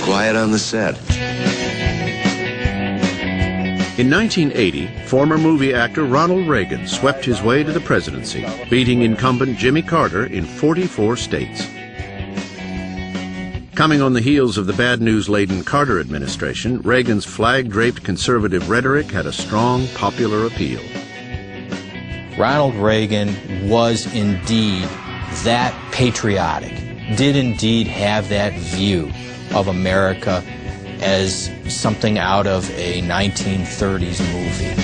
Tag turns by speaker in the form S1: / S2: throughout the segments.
S1: quiet on the set.
S2: In 1980, former movie actor Ronald Reagan swept his way to the presidency, beating incumbent Jimmy Carter in 44 states. Coming on the heels of the bad news-laden Carter administration, Reagan's flag-draped conservative rhetoric had a strong popular appeal.
S3: Ronald Reagan was indeed that patriotic, did indeed have that view of America as something out of a 1930s movie.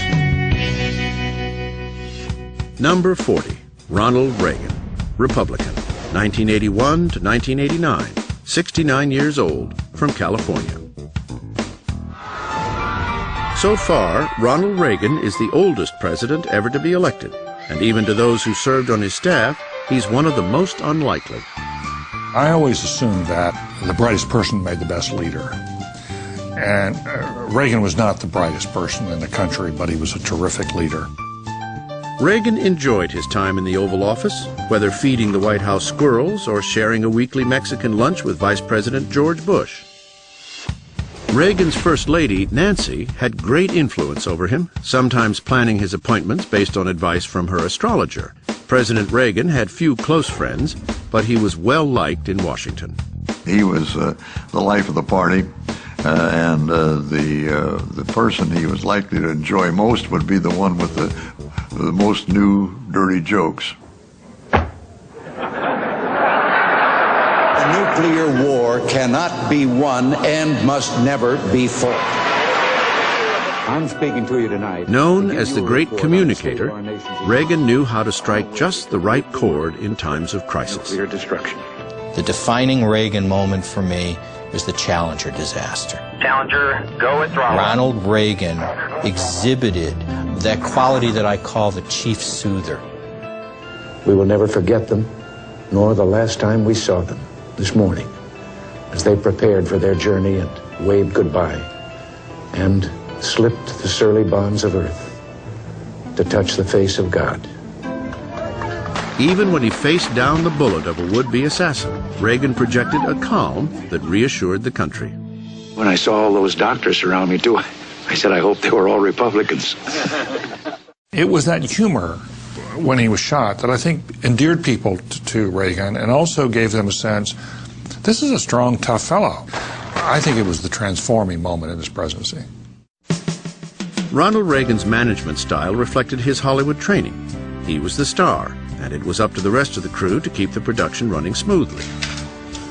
S2: Number 40, Ronald Reagan, Republican, 1981 to 1989, 69 years old, from California. So far, Ronald Reagan is the oldest president ever to be elected, and even to those who served on his staff, he's one of the most unlikely.
S4: I always assumed that the brightest person made the best leader. And Reagan was not the brightest person in the country, but he was a terrific leader.
S2: Reagan enjoyed his time in the Oval Office, whether feeding the White House squirrels or sharing a weekly Mexican lunch with Vice President George Bush. Reagan's First Lady, Nancy, had great influence over him, sometimes planning his appointments based on advice from her astrologer. President Reagan had few close friends, but he was well-liked in Washington.
S5: He was the life of the party, and the person he was likely to enjoy most would be the one with the most new dirty jokes.
S6: The nuclear war cannot be won and must never be fought. I'm speaking to you tonight.
S2: Known as the great communicator, Reagan knew how to strike just the right chord in times of crisis.
S6: Nuclear destruction.
S3: The defining Reagan moment for me was the Challenger disaster.
S7: Challenger, go with throttle.
S3: Ronald Reagan exhibited that quality that I call the chief soother.
S8: We will never forget them, nor the last time we saw them, this morning, as they prepared for their journey and waved goodbye, and slipped the surly bonds of earth to touch the face of God.
S2: Even when he faced down the bullet of a would-be assassin, Reagan projected a calm that reassured the country.
S6: When I saw all those doctors around me, too, I said, I hope they were all Republicans.
S4: It was that humor when he was shot that I think endeared people to Reagan and also gave them a sense, this is a strong, tough fellow. I think it was the transforming moment in his presidency.
S2: Ronald Reagan's management style reflected his Hollywood training. He was the star, and it was up to the rest of the crew to keep the production running smoothly.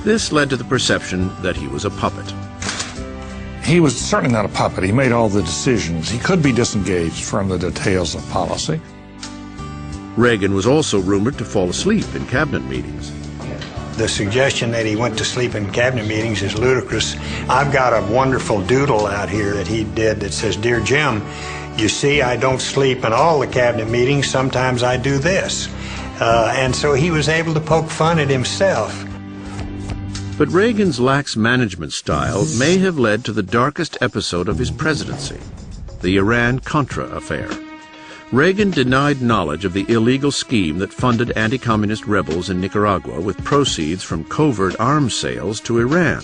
S2: This led to the perception that he was a puppet.
S4: He was certainly not a puppet. He made all the decisions. He could be disengaged from the details of policy.
S2: Reagan was also rumored to fall asleep in cabinet meetings.
S9: The suggestion that he went to sleep in cabinet meetings is ludicrous. I've got a wonderful doodle out here that he did that says, Dear Jim, you see, I don't sleep in all the cabinet meetings. Sometimes I do this. And so he was able to poke fun at himself.
S2: But Reagan's lax management style may have led to the darkest episode of his presidency, the Iran-Contra affair. Reagan denied knowledge of the illegal scheme that funded anti-communist rebels in Nicaragua with proceeds from covert arms sales to Iran.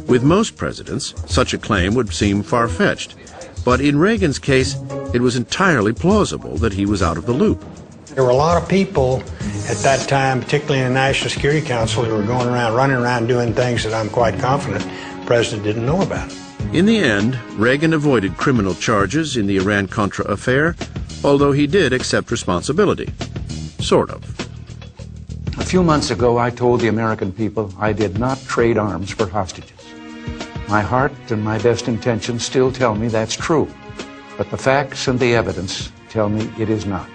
S2: With most presidents, such a claim would seem far-fetched, but in Reagan's case, it was entirely plausible that he was out of the loop.
S9: There were a lot of people at that time, particularly in the National Security Council, who were going around, running around doing things that I'm quite confident the president didn't know about.
S2: In the end, Reagan avoided criminal charges in the Iran-Contra affair, although he did accept responsibility. Sort of.
S8: A few months ago, I told the American people I did not trade arms for hostages. My heart and my best intentions still tell me that's true, but the facts and the evidence tell me it is not.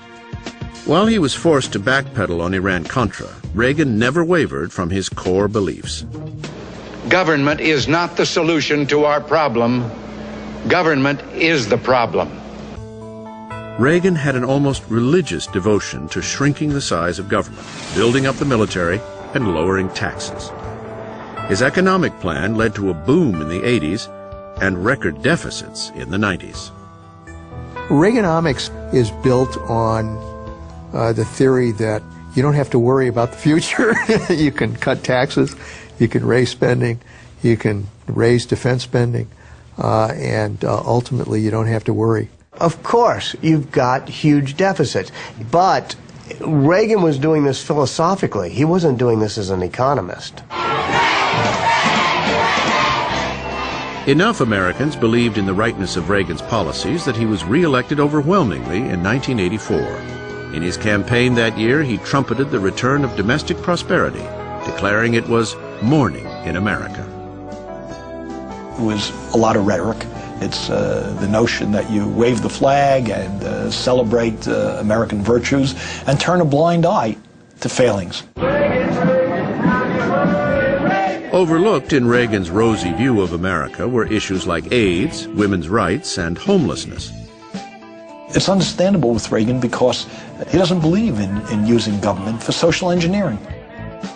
S2: While he was forced to backpedal on Iran-Contra, Reagan never wavered from his core beliefs.
S6: Government is not the solution to our problem. Government is the problem.
S2: Reagan had an almost religious devotion to shrinking the size of government, building up the military, and lowering taxes. His economic plan led to a boom in the 80s and record deficits in the 90s.
S10: Reaganomics is built on the theory that you don't have to worry about the future. You can cut taxes, you can raise spending, you can raise defense spending, and ultimately you don't have to worry.
S1: Of course, you've got huge deficits, but Reagan was doing this philosophically. He wasn't doing this as an economist.
S2: Enough Americans believed in the rightness of Reagan's policies that he was re-elected overwhelmingly in 1984. In his campaign that year, he trumpeted the return of domestic prosperity, declaring it was morning in America.
S11: It was a lot of rhetoric. It's the notion that you wave the flag and celebrate American virtues and turn a blind eye to failings.
S2: Overlooked in Reagan's rosy view of America were issues like AIDS, women's rights, and homelessness.
S11: It's understandable with Reagan because he doesn't believe in using government for social engineering.